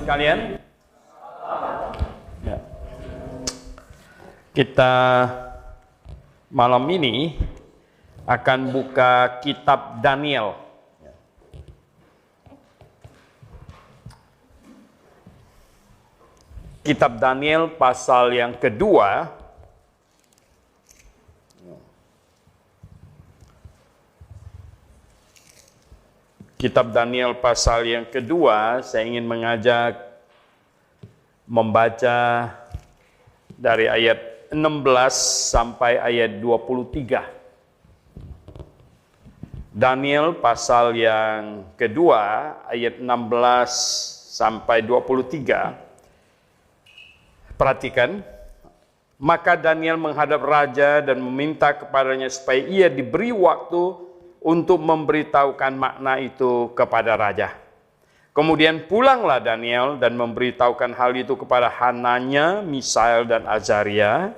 sekalian. Ya. Kita malam ini akan buka kitab Daniel. Kitab Daniel pasal yang kedua. Kitab Daniel pasal yang kedua, saya ingin mengajak membaca dari ayat 16 sampai ayat 23. Daniel pasal yang kedua, ayat 16 sampai 23. Perhatikan, maka Daniel menghadap raja dan meminta kepadanya supaya ia diberi waktu untuk memberitahukan makna itu kepada raja. Kemudian pulanglah Daniel dan memberitahukan hal itu kepada Hananya, Misael dan Azaria,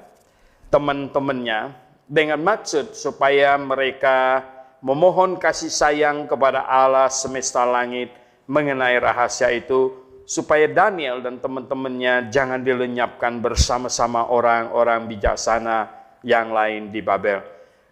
teman-temannya, dengan maksud supaya mereka memohon kasih sayang kepada Allah semesta langit mengenai rahasia itu, supaya Daniel dan teman-temannya jangan dilenyapkan bersama-sama orang-orang bijaksana yang lain di Babel.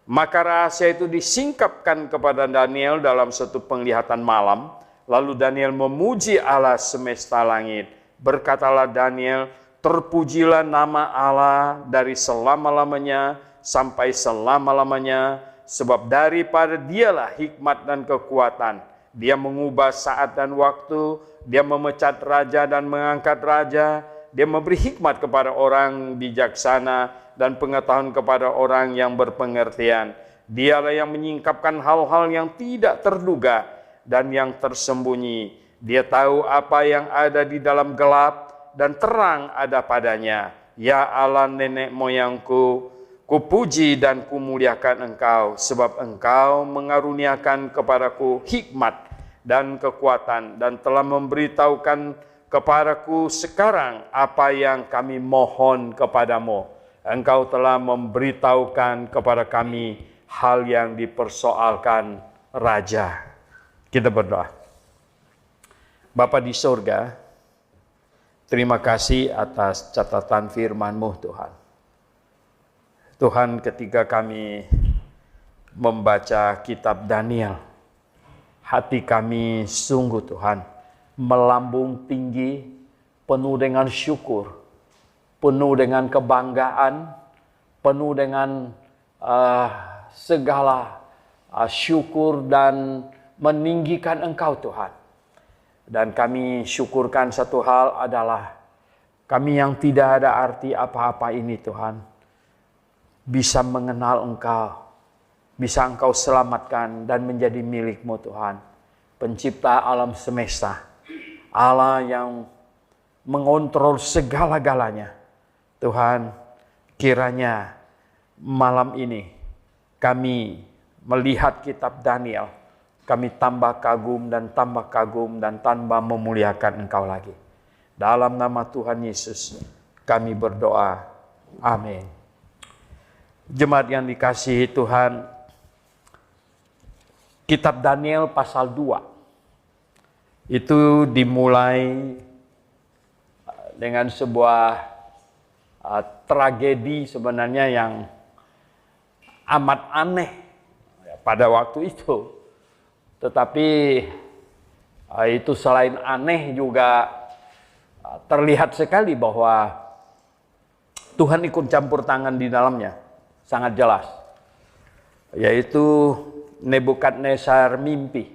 Maka rahasia itu disingkapkan kepada Daniel dalam suatu penglihatan malam. Lalu Daniel memuji Allah semesta langit. Berkatalah Daniel, terpujilah nama Allah dari selama-lamanya sampai selama-lamanya, sebab daripada dialah hikmat dan kekuatan. Dia mengubah saat dan waktu, dia memecat raja dan mengangkat raja, dia memberi hikmat kepada orang bijaksana dan pengetahuan kepada orang yang berpengertian. Dialah yang menyingkapkan hal-hal yang tidak terduga dan yang tersembunyi. Dia tahu apa yang ada di dalam gelap dan terang ada padanya. Ya Allah nenek moyangku, kupuji dan kumuliakan Engkau, sebab Engkau mengaruniakan kepadaku hikmat dan kekuatan, dan telah memberitahukan kepadaku sekarang apa yang kami mohon kepadamu. Engkau telah memberitahukan kepada kami hal yang dipersoalkan raja. Kita berdoa. Bapa di surga, terima kasih atas catatan firman-Mu Tuhan. Tuhan, ketika kami membaca kitab Daniel, hati kami sungguh Tuhan melambung tinggi, penuh dengan syukur, penuh dengan kebanggaan, penuh dengan segala syukur dan meninggikan Engkau Tuhan. Dan kami syukurkan satu hal adalah kami yang tidak ada arti apa-apa ini Tuhan, bisa mengenal Engkau, bisa Engkau selamatkan dan menjadi milik-Mu Tuhan, pencipta alam semesta, Allah yang mengontrol segala-galanya. Tuhan, kiranya malam ini kami melihat kitab Daniel, kami tambah kagum dan tambah memuliakan Engkau lagi. Dalam nama Tuhan Yesus kami berdoa. Amin. Jemaat yang dikasihi Tuhan, kitab Daniel pasal 2 itu dimulai dengan sebuah tragedi sebenarnya yang amat aneh pada waktu itu. Tetapi itu selain aneh juga terlihat sekali bahwa Tuhan ikut campur tangan di dalamnya. Sangat jelas, yaitu Nebukadnezar mimpi.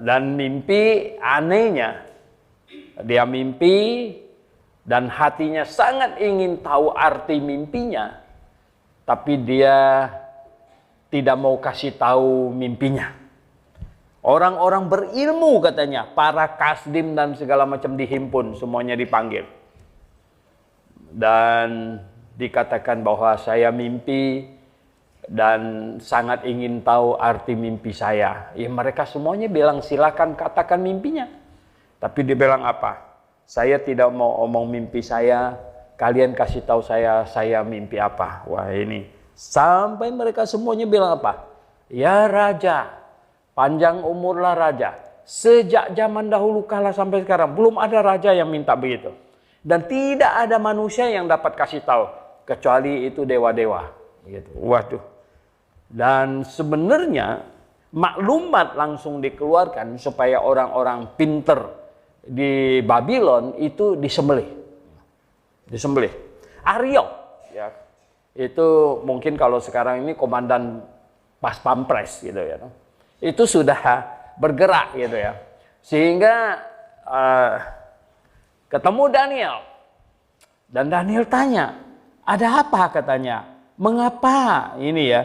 Dan mimpi anehnya, dia mimpi dan hatinya sangat ingin tahu arti mimpinya, tapi dia tidak mau kasih tahu mimpinya. Orang-orang berilmu katanya, para kasdim dan segala macam dihimpun, semuanya dipanggil. Dan dikatakan bahwa saya mimpi dan sangat ingin tahu arti mimpi saya. Ya mereka semuanya bilang silakan katakan mimpinya. Tapi dia bilang apa? Saya tidak mau omong mimpi saya, kalian kasih tahu saya mimpi apa. Wah ini, sampai mereka semuanya bilang apa? Ya Raja, panjang umurlah Raja. Sejak zaman dahulu kala sampai sekarang belum ada raja yang minta begitu. Dan tidak ada manusia yang dapat kasih tahu kecuali itu dewa-dewa. Begitu. Waduh. Dan sebenarnya maklumat langsung dikeluarkan supaya orang-orang pinter di Babylon itu disembelih. Disembelih. Ariok, ya. Itu mungkin kalau sekarang ini komandan pas pampres gitu ya. Itu sudah bergerak gitu ya. Sehingga ketemu Daniel. Dan Daniel tanya, ada apa katanya? Mengapa ini ya?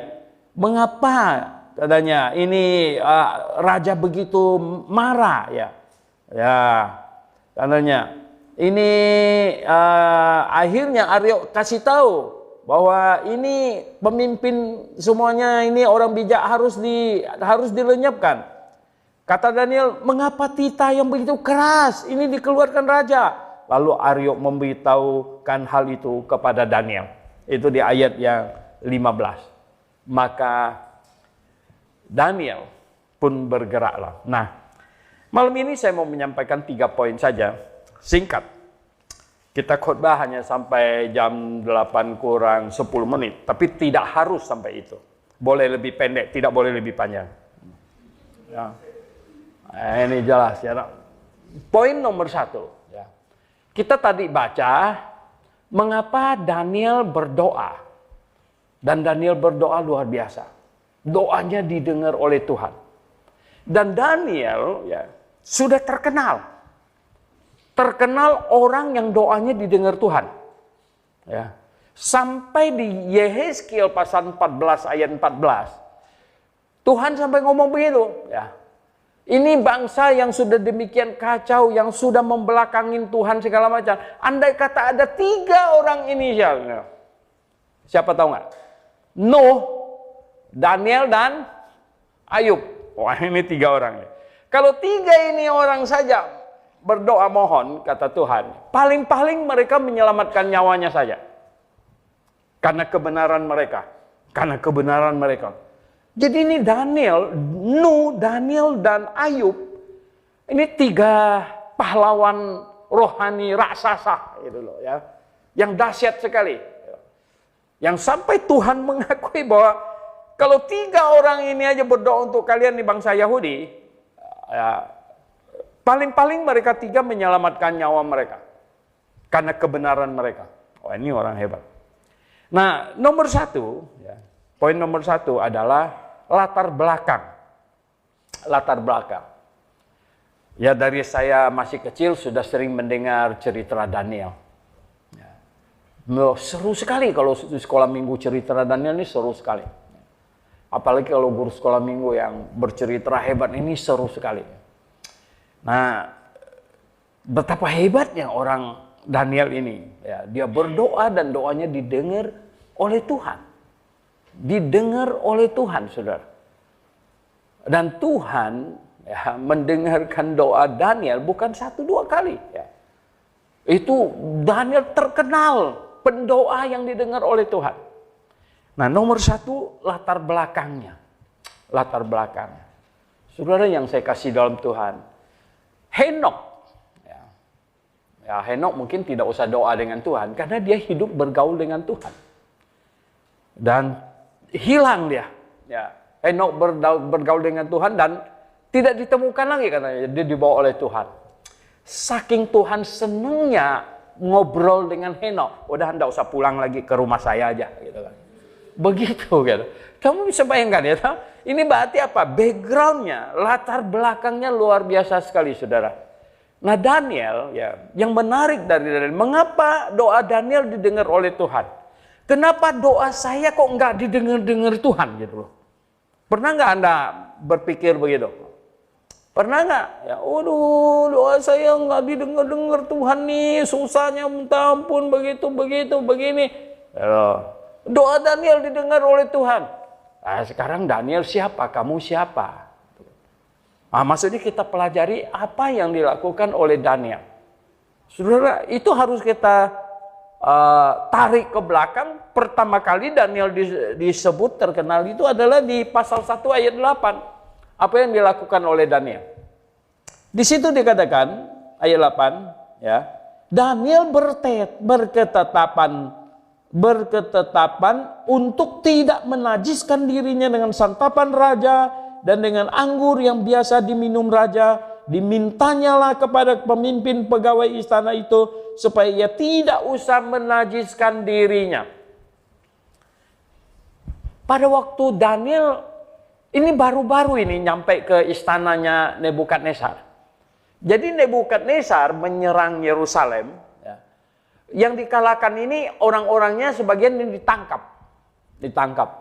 Mengapa katanya ini raja begitu marah ya? Ya, katanya ini akhirnya Aryo kasih tahu bahwa ini pemimpin semuanya ini orang bijak harus dilenyapkan. Kata Daniel, mengapa titah yang begitu keras ini dikeluarkan raja? Lalu Aryo memberitahukan hal itu kepada Daniel. Itu di ayat yang 15. Maka Daniel pun bergeraklah. Nah, malam ini saya mau menyampaikan 3 poin saja. Singkat. Kita khotbah hanya sampai jam 8 kurang 10 menit. Tapi tidak harus sampai itu. Boleh lebih pendek, tidak boleh lebih panjang. Ya. Ini jelas ya. Poin nomor 1 ya. Kita tadi baca mengapa Daniel berdoa. Dan Daniel berdoa luar biasa. Doanya didengar oleh Tuhan. Dan Daniel ya sudah terkenal. Terkenal orang yang doanya didengar Tuhan. Ya. Sampai di Yehezkiel pasal 14 ayat 14. Tuhan sampai ngomong begitu ya. Ini bangsa yang sudah demikian kacau, yang sudah membelakangin Tuhan segala macam. Andai kata ada 3 orang inisialnya. Siapa tahu nggak? Nuh, Daniel, dan Ayub. Wah, ini 3 orang. Kalau 3 ini orang saja berdoa mohon, kata Tuhan, paling-paling mereka menyelamatkan nyawanya saja. Karena kebenaran mereka. Karena kebenaran mereka. Jadi ini Daniel, Nuh, Daniel, dan Ayub. Ini 3 pahlawan rohani raksasa gitu loh ya. Yang dahsyat sekali. Yang sampai Tuhan mengakui bahwa kalau 3 orang ini aja berdoa untuk kalian di bangsa Yahudi, ya, paling-paling mereka 3 menyelamatkan nyawa mereka. Karena kebenaran mereka. Oh, ini orang hebat. Nah, nomor 1, ya, poin nomor 1 adalah latar belakang. Latar belakang. Ya, dari saya masih kecil sudah sering mendengar cerita Daniel. Ya. Seru sekali kalau di sekolah minggu cerita Daniel ini seru sekali. Apalagi kalau guru sekolah minggu yang bercerita hebat ini seru sekali. Nah, betapa hebatnya orang Daniel ini. Ya, dia berdoa dan doanya didengar oleh Tuhan. Didengar oleh Tuhan, saudara. Dan Tuhan ya, mendengarkan doa Daniel bukan 1-2 kali. Ya. Itu Daniel terkenal pendoa yang didengar oleh Tuhan. Nah, nomor 1 latar belakangnya. Latar belakangnya. Saudara yang saya kasih dalam Tuhan. Henok. Ya, Henok mungkin tidak usah doa dengan Tuhan karena dia hidup bergaul dengan Tuhan. Dan hilang dia. Ya, Henok bergaul dengan Tuhan dan tidak ditemukan lagi katanya. Dia dibawa oleh Tuhan. Saking Tuhan senangnya ngobrol dengan Henok, udah anda usah pulang lagi ke rumah saya aja gitu kan. Begitu gitu. Kamu bisa bayangkan ya, ini berarti apa? Backgroundnya, latar belakangnya luar biasa sekali, saudara. Nah, Daniel ya, yang menarik dari Daniel, mengapa doa Daniel didengar oleh Tuhan? Kenapa doa saya kok nggak didengar-dengar Tuhan gitu loh? Pernah nggak anda berpikir begitu? Pernah nggak? Ya, aduh, doa saya nggak didengar-dengar Tuhan nih, susahnya minta ampun begini. Doa Daniel didengar oleh Tuhan. Nah, sekarang Daniel siapa? Kamu siapa? Nah, maksudnya kita pelajari apa yang dilakukan oleh Daniel. Saudara, itu harus kita tarik ke belakang. Pertama kali Daniel disebut terkenal itu adalah di pasal 1 ayat 8. Apa yang dilakukan oleh Daniel? Di situ dikatakan ayat 8 ya. Daniel berketetapan untuk tidak menajiskan dirinya dengan santapan raja dan dengan anggur yang biasa diminum raja. Dimintanyalah kepada pemimpin pegawai istana itu supaya ia tidak usah menajiskan dirinya. Pada waktu Daniel ini baru-baru ini nyampe ke istananya Nebukadnezar. Jadi Nebukadnezar menyerang Yerusalem. Ya. Yang dikalahkan ini orang-orangnya sebagian ini ditangkap.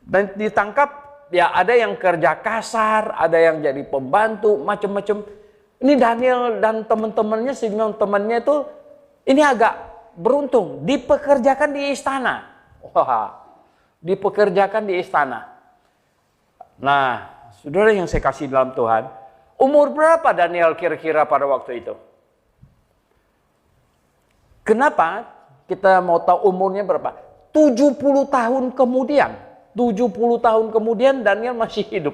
Dan ditangkap ya ada yang kerja kasar, ada yang jadi pembantu, macam-macam. Ini Daniel dan teman-temannya, temannya itu ini agak beruntung, dipekerjakan di istana. Wah, dipekerjakan di istana. Nah, saudara yang saya kasih dalam Tuhan, umur berapa Daniel kira-kira pada waktu itu? Kenapa kita mau tahu umurnya berapa? 70 tahun kemudian. 70 tahun kemudian Daniel masih hidup.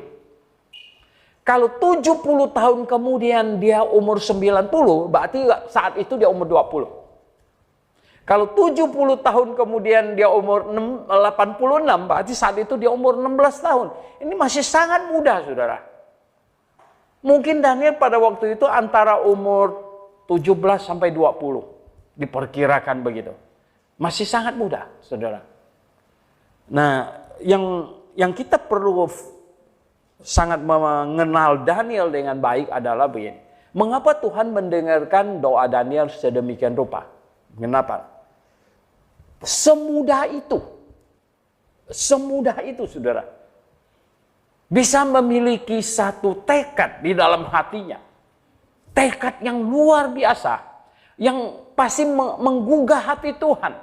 Kalau 70 tahun kemudian dia umur 90, berarti saat itu dia umur 20. Kalau 70 tahun kemudian dia umur 86, berarti saat itu dia umur 16 tahun. Ini masih sangat muda, saudara. Mungkin Daniel pada waktu itu antara umur 17 sampai 20. Diperkirakan begitu. Masih sangat muda, saudara. Nah, yang kita perlu sangat mengenal Daniel dengan baik adalah begini. Mengapa Tuhan mendengarkan doa Daniel sedemikian rupa? Kenapa? Semudah itu, saudara. Bisa memiliki satu tekad di dalam hatinya. Tekad yang luar biasa. Yang pasti menggugah hati Tuhan.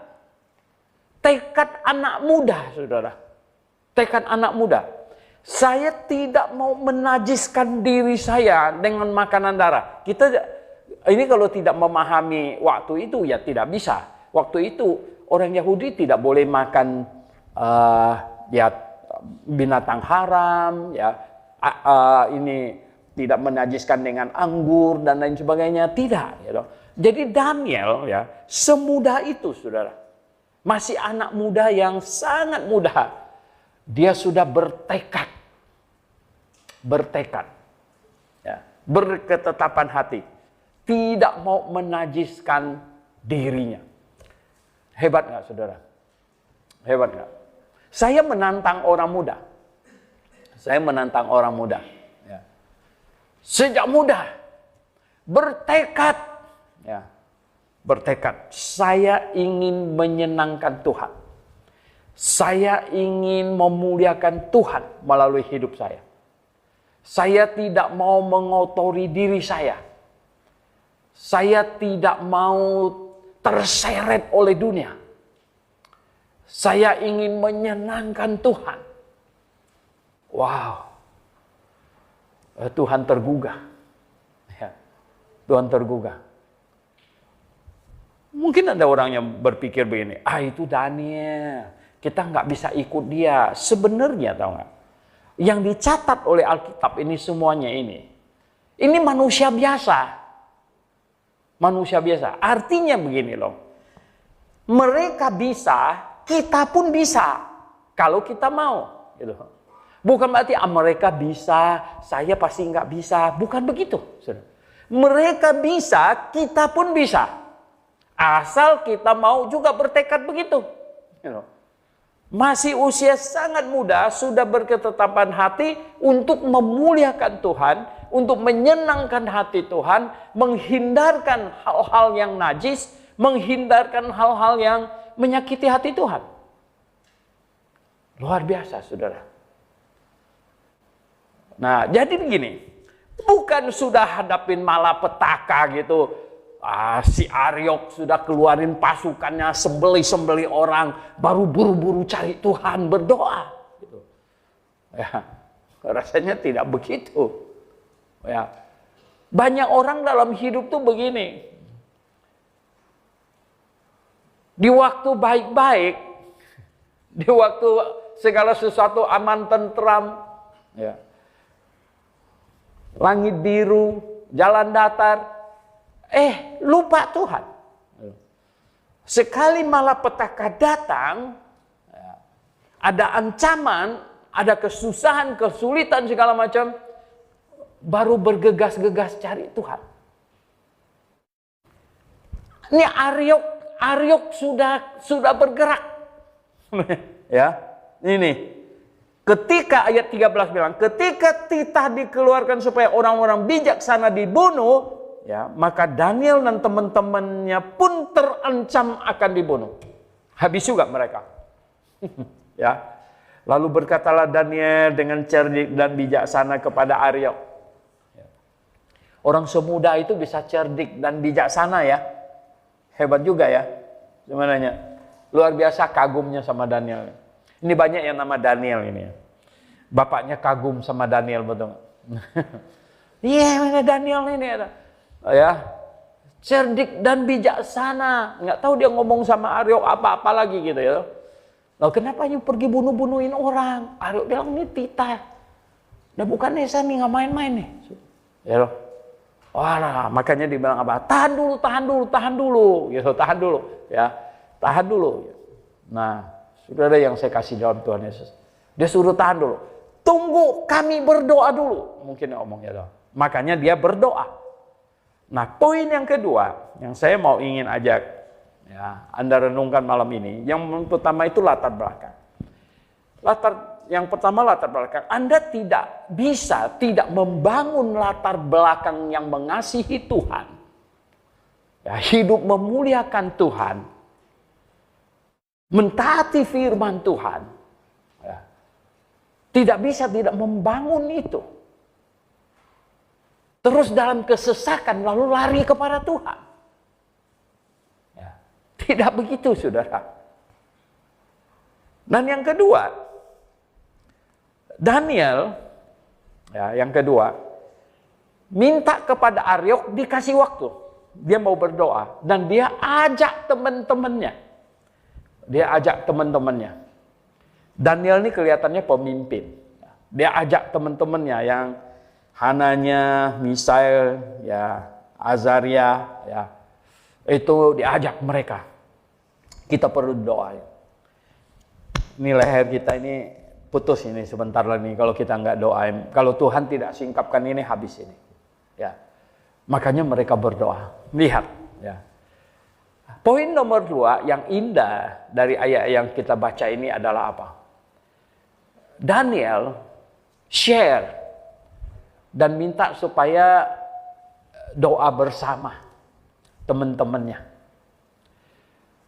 Tekad anak muda, saudara. Tekad anak muda. Saya tidak mau menajiskan diri saya dengan makanan darah. Kita ini kalau tidak memahami waktu itu ya tidak bisa. Waktu itu orang Yahudi tidak boleh makan ya binatang haram, ya ini tidak menajiskan dengan anggur dan lain sebagainya, tidak. Gitu. Jadi Daniel ya semudah itu, saudara, masih anak muda yang sangat muda, dia sudah bertekad, ya, berketetapan hati, tidak mau menajiskan dirinya. Hebat nggak, saudara? Hebat nggak? Saya menantang orang muda. Ya. Sejak muda bertekad, ya, bertekad. Saya ingin menyenangkan Tuhan. Saya ingin memuliakan Tuhan melalui hidup saya. Saya tidak mau mengotori diri saya. Saya tidak mau terseret oleh dunia. Saya ingin menyenangkan Tuhan. Wow. Tuhan tergugah. Ya. Tuhan tergugah. Mungkin ada orang yang berpikir begini, itu Daniel, kita nggak bisa ikut dia. Sebenarnya tahu nggak? Yang dicatat oleh Alkitab ini semuanya ini manusia biasa. Manusia biasa. Artinya begini loh. Mereka bisa, kita pun bisa. Kalau kita mau. Gitu. Bukan berarti mereka bisa, saya pasti nggak bisa. Bukan begitu. Mereka bisa, kita pun bisa. Asal kita mau juga bertekad begitu. Gitu. Masih usia sangat muda, sudah berketetapan hati untuk memuliakan Tuhan, untuk menyenangkan hati Tuhan, menghindarkan hal-hal yang najis, menghindarkan hal-hal yang menyakiti hati Tuhan. Luar biasa, saudara. Nah, jadi begini, bukan sudah hadapin malapetaka gitu, si Aryok sudah keluarin pasukannya, sembeli orang, baru buru-buru cari Tuhan, berdoa. Gitu. Ya, rasanya tidak begitu. Ya. Banyak orang dalam hidup tuh begini. Di waktu baik-baik, di waktu segala sesuatu aman, tentram, ya. Langit biru, jalan datar. Lupa Tuhan. Sekali malapetaka datang, ada ancaman, ada kesusahan, kesulitan segala macam, baru bergegas-gegas cari Tuhan. Ini Aryok sudah bergerak. Ya, ini. Ketika ayat 13 bilang, ketika titah dikeluarkan supaya orang-orang bijaksana dibunuh, ya, maka Daniel dan teman-temannya pun terancam akan dibunuh. Habis juga mereka. Ya. Lalu berkatalah Daniel dengan cerdik dan bijaksana kepada Aryok. Orang semuda itu bisa cerdik dan bijaksana ya. Hebat juga ya. Sebenarnya luar biasa kagumnya sama Daniel. Ini banyak yang nama Daniel ini ya. Bapaknya kagum sama Daniel, betul nggak? Iya, Daniel ini ada. Ya, cerdik dan bijaksana. Nggak tahu dia ngomong sama Aryok apa-apa lagi gitu ya. Loh, kenapa you pergi bunuh-bunuhin orang? Aryok bilang ini titah. Udah bukan Nesa nih, nggak main-main nih. Ya loh. Wah, makanya dibilang apa? Tahan dulu. Gitu, tahan dulu. Ya, tahan dulu. Nah, sudah ada yang saya kasih dalam Tuhan Yesus. Dia suruh tahan dulu. Tunggu kami berdoa dulu. Mungkin ngomongnya dong. Makanya dia berdoa. Nah, poin yang kedua yang saya mau ingin ajak ya Anda renungkan malam ini, yang pertama itu latar belakang. Yang pertama latar belakang. Anda tidak bisa tidak membangun latar belakang yang mengasihi Tuhan. Ya, hidup memuliakan Tuhan. Mentaati firman Tuhan. Ya. Tidak bisa tidak membangun itu. Terus dalam kesesakan lalu lari kepada Tuhan. Ya. Tidak begitu, saudara. Dan yang kedua, Daniel, ya, yang kedua, minta kepada Aryok dikasih waktu. Dia mau berdoa dan dia ajak teman-temannya. Daniel ini kelihatannya pemimpin. Dia ajak teman-temannya yang Hananya, Misael, ya, Azaria, ya, itu diajak mereka. Kita perlu doa. Ini leher kita ini putus ini sebentar lagi kalau kita nggak doain. Kalau Tuhan tidak singkapkan ini habis ini. Ya, makanya mereka berdoa. Lihat, ya. Poin nomor 2 yang indah dari ayat yang kita baca ini adalah apa? Daniel share dan minta supaya doa bersama teman-temannya.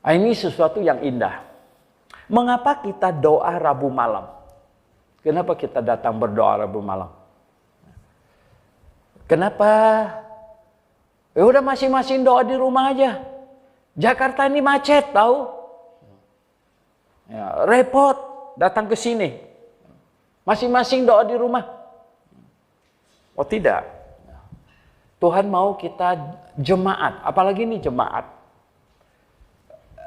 Nah, ini sesuatu yang indah. Mengapa kita doa Rabu malam? Kenapa kita datang berdoa Rabu malam? Kenapa? Ya udah masing-masing doa di rumah aja. Jakarta ini macet, tahu? Ya, repot datang ke sini. Masing-masing doa di rumah. Oh tidak. Tuhan mau kita jemaat, apalagi ini jemaat.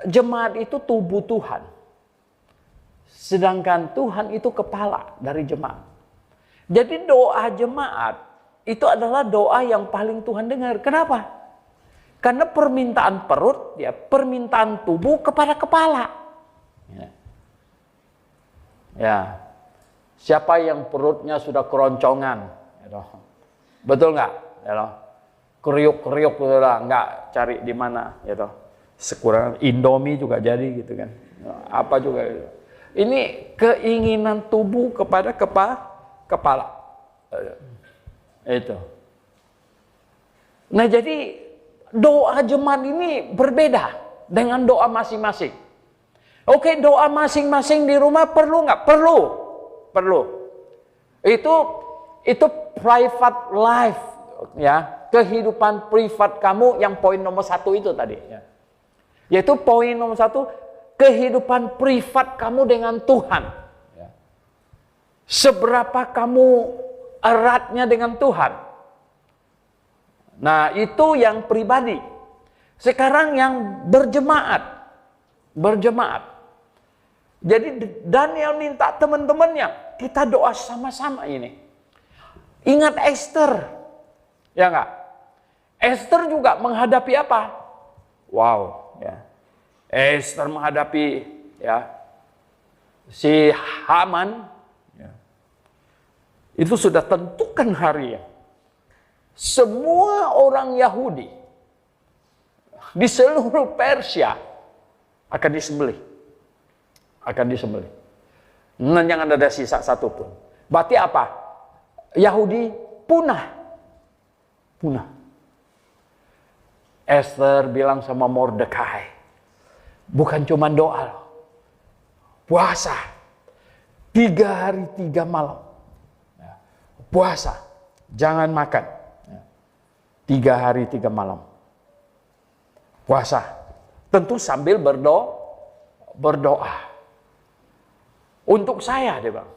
Jemaat itu tubuh Tuhan. Sedangkan Tuhan itu kepala dari jemaat. Jadi doa jemaat itu adalah doa yang paling Tuhan dengar. Kenapa? Karena permintaan perut, ya, permintaan tubuh kepada kepala. Ya, siapa yang perutnya sudah keroncongan, ya, betul nggak? Ya, kriuk-kriuk nggak cari di mana, ya, sekurang Indomie juga jadi gitu kan, apa juga. Gitu. Ini keinginan tubuh kepada kepala. Itu. Nah jadi doa jemaat ini berbeda dengan doa masing-masing. Oke, doa masing-masing di rumah perlu nggak? Perlu. Itu private life, ya, kehidupan privat kamu yang poin nomor 1 itu tadi. Ya. Yaitu poin nomor 1, kehidupan privat kamu dengan Tuhan. Ya. Seberapa kamu eratnya dengan Tuhan. Nah, itu yang pribadi. Sekarang yang berjemaat. Jadi Daniel minta teman-temannya, kita doa sama-sama ini. Ingat Esther. Ya enggak? Esther juga menghadapi apa? Wow, ya. Esther menghadapi ya si Haman. Ya. Itu sudah tentukan hari ya. Semua orang Yahudi di seluruh Persia akan disembelih. Akan disembelih. Nah, jangan ada sisa satu pun. Berarti apa? Yahudi punah. Punah. Esther bilang sama Mordekai, bukan cuma doa, puasa 3 hari 3 malam, puasa, jangan makan, 3 hari 3 malam, puasa, tentu sambil berdoa. Untuk saya, dia bilang,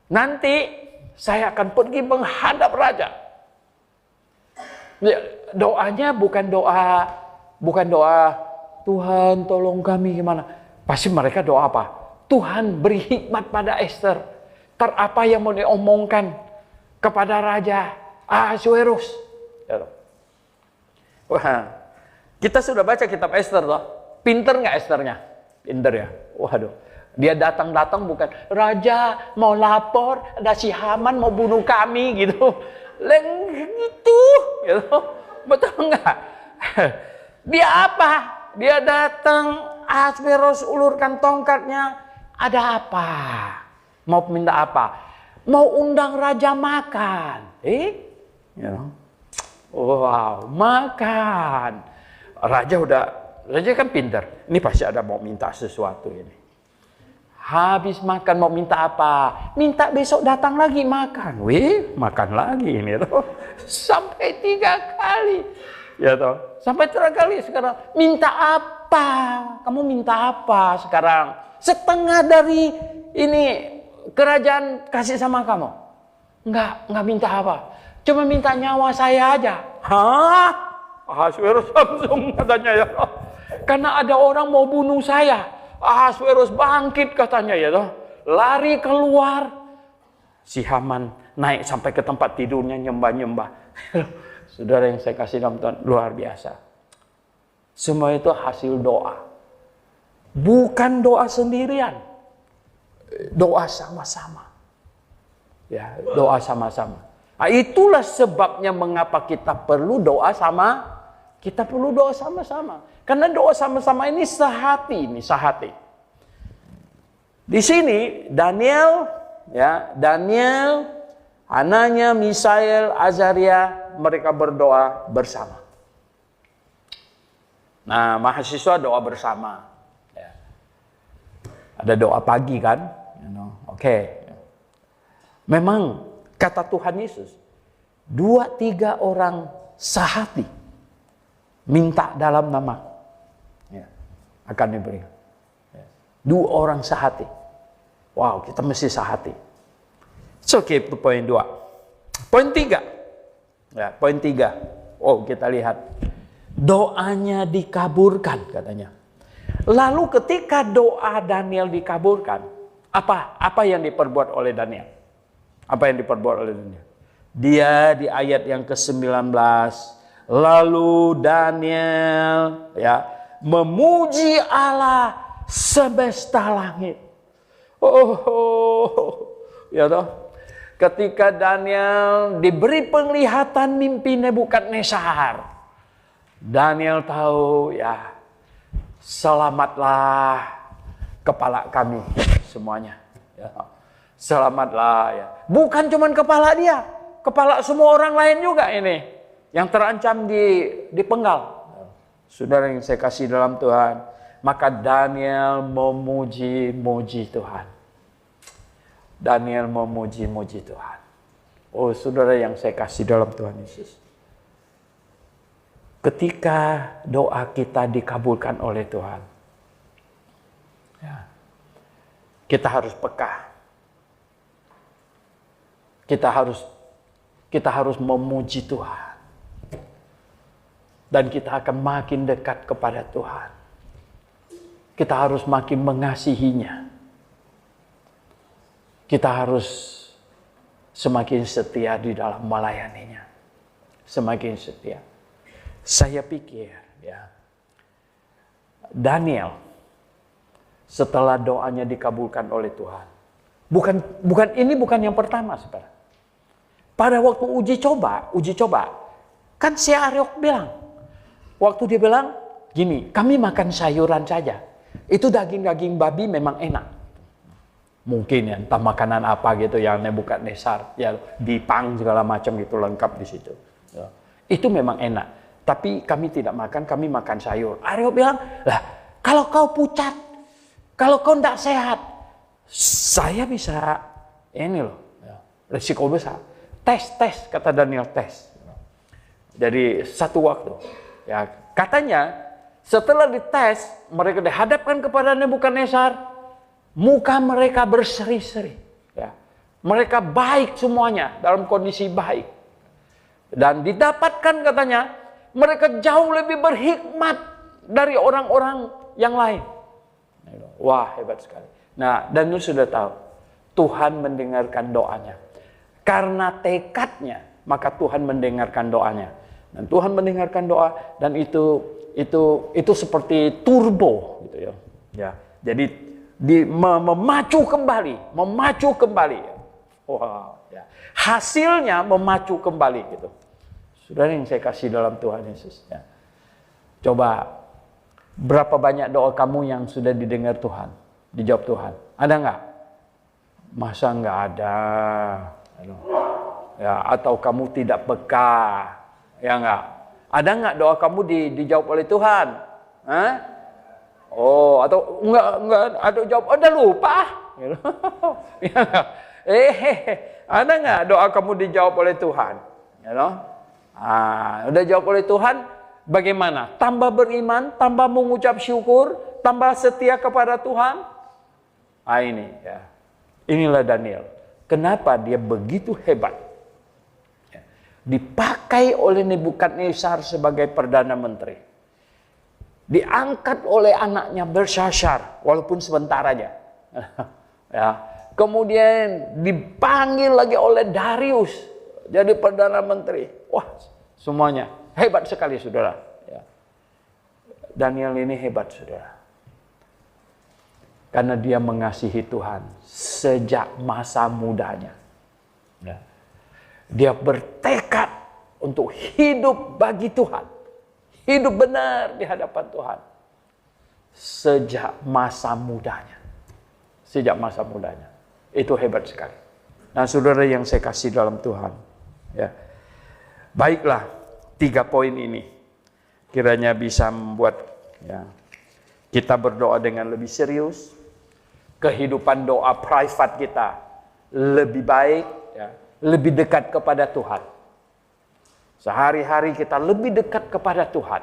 nanti saya akan pergi menghadap raja. Doanya bukan doa Tuhan tolong kami gimana. Pasti mereka doa apa? Tuhan beri hikmat pada Esther. Apa yang mau diomongkan kepada Raja Ahasuerus. Wah, kita sudah baca kitab Esther loh. Pinter nggak Esthernya? Pinter ya. Waduh. Dia datang-datang bukan, Raja mau lapor, ada si Haman mau bunuh kami gitu. Gitu. Betul nggak? Dia apa? Dia datang, Ahasuerus ulurkan tongkatnya. Ada apa? Mau minta apa? Mau undang raja makan. Wow, makan. Raja kan pintar. Ini pasti ada mau minta sesuatu ini. Habis makan mau minta apa? Minta besok datang lagi makan. Makan lagi ini tuh. Sampai 3 kali. Ya toh. Sampai 3 kali sekarang. Minta apa? Kamu minta apa sekarang? Setengah dari ini kerajaan kasih sama kamu. Enggak minta apa. Cuma minta nyawa saya aja. Hah? Ahasuerus langsung katanya ya. Karena ada orang mau bunuh saya. Ahasuerus bangkit katanya ya toh. Lari keluar. Si Haman naik sampai ke tempat tidurnya nyembah-nyembah. Saudara yang saya kasih dalam Tuhan, luar biasa. Semua itu hasil doa. Bukan doa sendirian. Doa sama-sama. Ya, doa sama-sama. Nah, itulah sebabnya mengapa kita perlu doa sama-sama. Karena doa sama-sama ini sehati. Di sini Daniel, Hananya, Misael, Azaria, mereka berdoa bersama. Nah, mahasiswa doa bersama. Ya. Ada doa pagi kan? Oke. Memang kata Tuhan Yesus, 2-3 orang sehati minta dalam nama, akan diberi. 2 orang sehati. Wow, kita mesti sehati. Oke, itu poin 2. Poin 3. Ya, poin 3. Oh, kita lihat. Doanya dikabulkan katanya. Lalu ketika doa Daniel dikabulkan, apa yang diperbuat oleh Daniel? Apa yang diperbuat oleh Daniel? Dia di ayat yang ke-19, lalu Daniel memuji Allah semesta langit. Ya toh. Ketika Daniel diberi penglihatan mimpi Nebukadnezar, Daniel tahu selamatlah kepala kami semuanya. Selamatlah Bukan cuma kepala dia, kepala semua orang lain juga ini yang terancam dipenggal. Saudara yang saya kasih dalam Tuhan, maka Daniel memuji Tuhan. Daniel memuji Tuhan. Oh, saudara yang saya kasih dalam Tuhan Yesus. Ketika doa kita dikabulkan oleh Tuhan, kita harus peka. Kita harus memuji Tuhan. Dan kita akan makin dekat kepada Tuhan. Kita harus makin mengasihinya. Kita harus semakin setia di dalam melayaninya. Semakin setia. Saya pikir ya, Daniel setelah doanya dikabulkan oleh Tuhan. Ini bukan yang pertama, saudara. Pada waktu uji coba, kan si Aryok bilang, waktu dia bilang gini, kami makan sayuran saja. Itu daging-daging babi memang enak. Mungkin ya, entah makanan apa gitu yang Nebukadnezar, ya bipang segala macam gitu lengkap di situ. Ya. Itu memang enak. Tapi kami tidak makan, kami makan sayur. Aryok bilang, lah kalau kau pucat, kalau kau tidak sehat, saya bisa ini loh, ya, risiko besar. Tes, kata Daniel, tes. Jadi satu waktu, ya katanya setelah dites, mereka dihadapkan kepada Nebukadnezar, muka mereka berseri-seri. Ya. Mereka baik semuanya, dalam kondisi baik. Dan didapatkan katanya, mereka jauh lebih berhikmat dari orang-orang yang lain. Wah, hebat sekali. Nah, Daniel sudah tahu, Tuhan mendengarkan doanya. Karena tekadnya, maka Tuhan mendengarkan doanya. Dan Tuhan mendengarkan doa, dan itu seperti turbo gitu ya. Ya. Jadi memacu kembali. Wow, ya. Hasilnya memacu kembali gitu. Saudara yang saya kasih dalam Tuhan Yesus. Ya. Coba, berapa banyak doa kamu yang sudah didengar Tuhan? Dijawab Tuhan. Ada nggak? Masa nggak ada? Ya, atau kamu tidak peka? Ya nggak? Ada nggak doa kamu dijawab oleh Tuhan? Hah? Oh, atau nggak ada jawab? Udah lupa? Ya, ada nggak doa kamu dijawab oleh Tuhan? Ya, udah jawab oleh Tuhan, bagaimana? Tambah beriman, tambah mengucap syukur, tambah setia kepada Tuhan. Ini ya. Inilah Daniel. Kenapa dia begitu hebat? Ya. Dipakai oleh Nebukadnezar sebagai perdana menteri. Diangkat oleh anaknya Belsyazar, walaupun sebentar aja. Ya. Kemudian dipanggil lagi oleh Darius jadi perdana menteri. Wah, semuanya hebat sekali, saudara. Ya. Daniel ini hebat, saudara. Karena dia mengasihi Tuhan sejak masa mudanya. Ya. Dia bertekad untuk hidup bagi Tuhan. Hidup benar di hadapan Tuhan. Sejak masa mudanya. Itu hebat sekali. Nah, saudara yang saya kasih dalam Tuhan. Ya. Baiklah, 3 poin ini kiranya bisa membuat ya, kita berdoa dengan lebih serius. Kehidupan doa private kita lebih baik, ya, lebih dekat kepada Tuhan. Sehari-hari kita lebih dekat kepada Tuhan.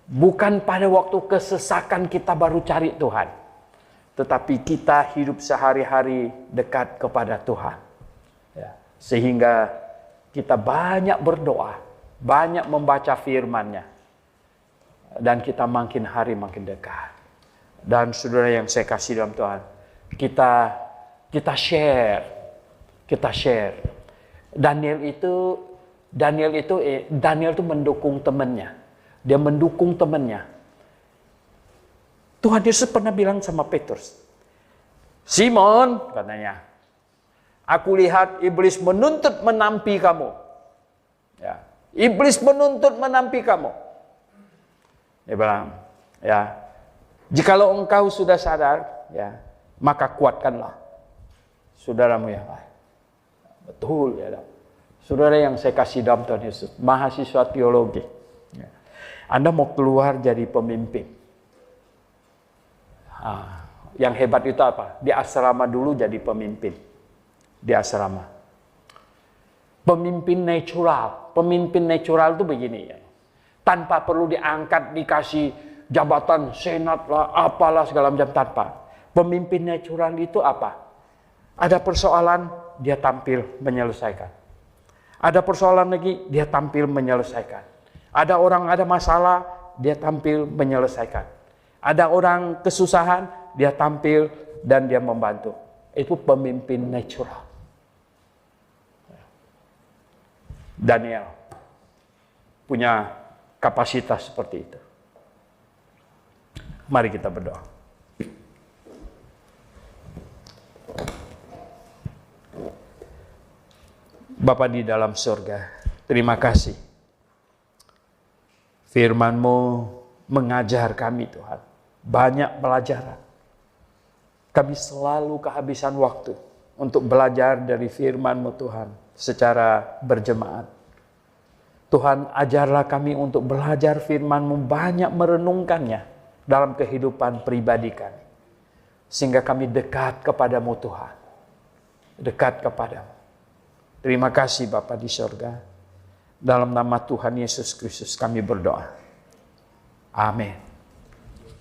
Bukan pada waktu kesesakan kita baru cari Tuhan. Tetapi kita hidup sehari-hari dekat kepada Tuhan. Ya, sehingga kita banyak berdoa, banyak membaca firman-Nya. Dan kita makin hari makin dekat. Dan saudara yang saya kasih dalam Tuhan, kita share. Daniel itu mendukung temannya. Dia mendukung temannya. Tuhan Yesus pernah bilang sama Petrus, Simon, katanya, aku lihat iblis menuntut menampi kamu. Ya, iblis menuntut menampi kamu. Dia bilang, ya, jikalau engkau sudah sadar, ya, maka kuatkanlah saudaramu yang lain. Betul, ya. Saudara yang saya kasih dalam Tuhan Yesus, mahasiswa teologi. Ya. Anda mau keluar jadi pemimpin. Yang hebat itu apa? Di asrama dulu jadi pemimpin. Di asrama. Pemimpin natural. Pemimpin natural itu begini ya. Tanpa perlu diangkat, dikasih jabatan senat lah, apalah segala macam, tanpa. Pemimpin natural itu apa? Ada persoalan, dia tampil menyelesaikan. Ada persoalan lagi, dia tampil menyelesaikan. Ada orang ada masalah, dia tampil menyelesaikan. Ada orang kesusahan, dia tampil dan dia membantu. Itu pemimpin natural. Daniel punya kapasitas seperti itu. Mari kita berdoa. Bapa di dalam surga, terima kasih. Firman-Mu mengajar kami Tuhan. Banyak pelajaran. Kami selalu kehabisan waktu untuk belajar dari firman-Mu Tuhan secara berjemaat. Tuhan, ajarlah kami untuk belajar firman-Mu, banyak merenungkannya dalam kehidupan pribadi kami. Sehingga kami dekat kepadamu Tuhan. Dekat kepadamu. Terima kasih Bapa di surga. Dalam nama Tuhan Yesus Kristus kami berdoa. Amin.